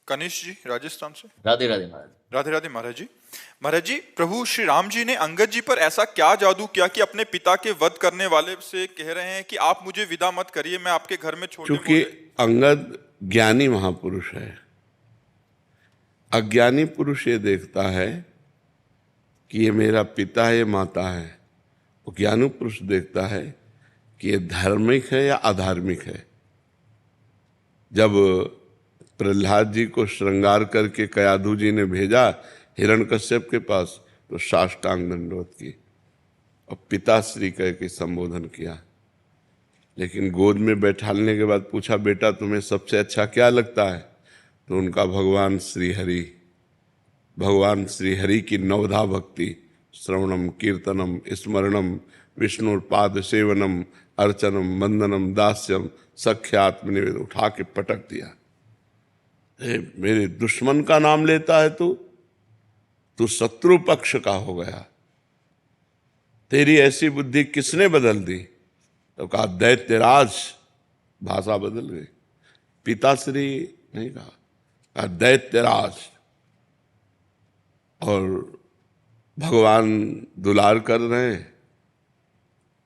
कनिष्ठ जी राजस्थान से। राधे राधे महाराज। राधे राधे महाराज जी। महाराज जी, प्रभु श्री राम जी ने अंगद जी पर ऐसा क्या जादू किया कि अपने पिता के वध करने वाले से कह रहे हैं कि आप मुझे विदा मत करिए, मैं आपके घर में छोटे क्योंकि अंगद ज्ञानी महापुरुष है। अज्ञानी पुरुष ये देखता है कि ये मेरा पिता है, ये माता है। वो ज्ञानी पुरुष देखता है कि ये धार्मिक है या अधार्मिक है। जब प्रहलाद जी को श्रृंगार करके कयाधु जी ने भेजा हिरण्यकश्यप के पास, तो साष्टांग दंडवत की और पिताश्री कह के संबोधन किया। लेकिन गोद में बैठालने के बाद पूछा, बेटा तुम्हें सबसे अच्छा क्या लगता है? तो उनका भगवान श्री हरि की नवधा भक्ति, श्रवणम कीर्तनम स्मरणम विष्णुपाद सेवनम अर्चनम वंदनम दास्यम सख्यात्मनिवेद उठा के पटक दिया। मेरे दुश्मन का नाम लेता है तू शत्रु पक्ष का हो गया। तेरी ऐसी बुद्धि किसने बदल दी? तो कहा दैत्यराज, भाषा बदल गई, पिताश्री नहीं कहा दैत्यराज। और भगवान दुलार कर रहे हैं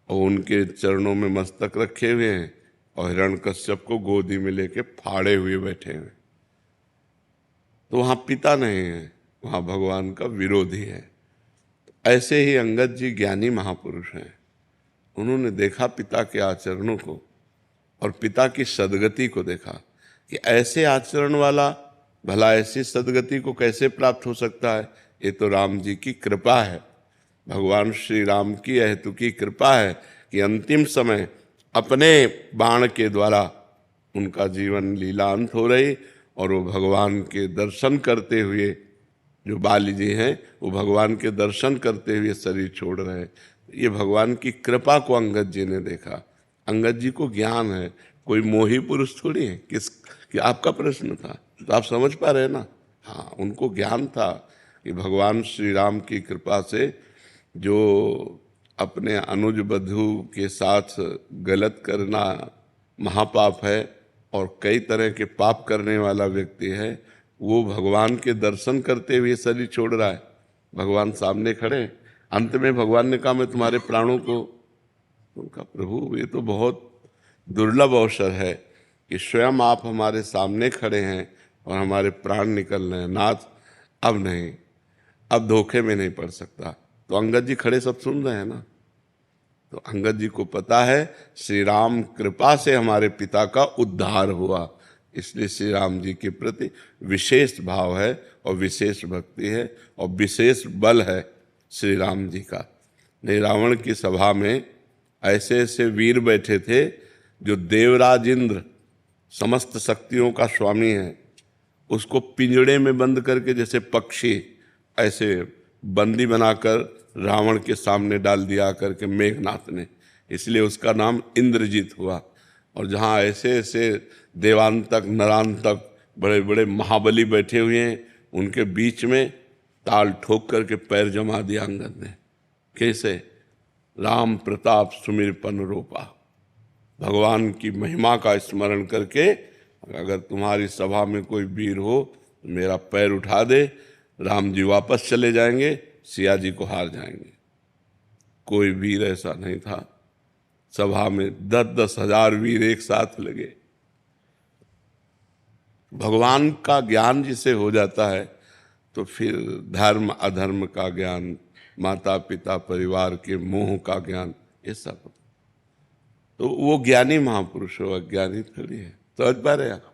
और उनके चरणों में मस्तक रखे हुए हैं और हिरण्यकश्यप को गोदी में लेके फाड़े हुए बैठे हुए। तो वहां पिता नहीं है, वहां भगवान का विरोधी है। ऐसे ही अंगद जी ज्ञानी महापुरुष हैं। उन्होंने देखा पिता के आचरणों को और पिता की सदगति को देखा कि ऐसे आचरण वाला भला ऐसी सदगति को कैसे प्राप्त हो सकता है। ये तो राम जी की कृपा है, भगवान श्री राम की अहेतुकी कृपा है कि अंतिम समय अपने बाण के द्वारा उनका जीवन लीलांत हो रही और वो भगवान के दर्शन करते हुए, जो बाली जी हैं वो भगवान के दर्शन करते हुए शरीर छोड़ रहे हैं। ये भगवान की कृपा को अंगद जी ने देखा। अंगद जी को ज्ञान है, कोई मोही पुरुष थोड़ी है। कि आपका प्रश्न था तो आप समझ पा रहे हैं ना। हाँ, उनको ज्ञान था कि भगवान श्री राम की कृपा से जो अपने अनुज बधू के साथ गलत करना महापाप है और कई तरह के पाप करने वाला व्यक्ति है, वो भगवान के दर्शन करते हुए शरीर छोड़ रहा है। भगवान सामने खड़े, अंत में भगवान ने कहा मैं तुम्हारे प्राणों को, उनका प्रभु ये तो बहुत दुर्लभ अवसर है कि स्वयं आप हमारे सामने खड़े हैं और हमारे प्राण निकल रहे हैं। नाथ अब नहीं, अब धोखे में नहीं पड़ सकता। तो अंगद जी खड़े सब सुन रहे हैं ना। तो अंगद जी को पता है श्री राम कृपा से हमारे पिता का उद्धार हुआ, इसलिए श्री राम जी के प्रति विशेष भाव है और विशेष भक्ति है और विशेष बल है श्री राम जी का। नहीं, रावण की सभा में ऐसे ऐसे वीर बैठे थे जो देवराज इंद्र समस्त शक्तियों का स्वामी है, उसको पिंजड़े में बंद करके जैसे पक्षी ऐसे बंदी बनाकर रावण के सामने डाल दिया करके मेघनाथ ने, इसलिए उसका नाम इंद्रजीत हुआ। और जहाँ ऐसे ऐसे देवांतक नरांतक बड़े बड़े महाबली बैठे हुए हैं, उनके बीच में ताल ठोक करके पैर जमा दिया अंगद ने। कैसे? राम प्रताप सुमिरपन रूपा, भगवान की महिमा का स्मरण करके अगर तुम्हारी सभा में कोई वीर हो तो मेरा पैर उठा दे, राम जी वापस चले जाएंगे, सिया जी को हार जाएंगे। कोई वीर ऐसा नहीं था। सभा में 10-10 हजार वीर एक साथ लगे। भगवान का ज्ञान जिसे हो जाता है तो फिर धर्म अधर्म का ज्ञान, माता पिता परिवार के मोह का ज्ञान, ये सब। तो वो ज्ञानी महापुरुष हो, अज्ञानी थोड़ी है। समझ पा रहे हैं आप?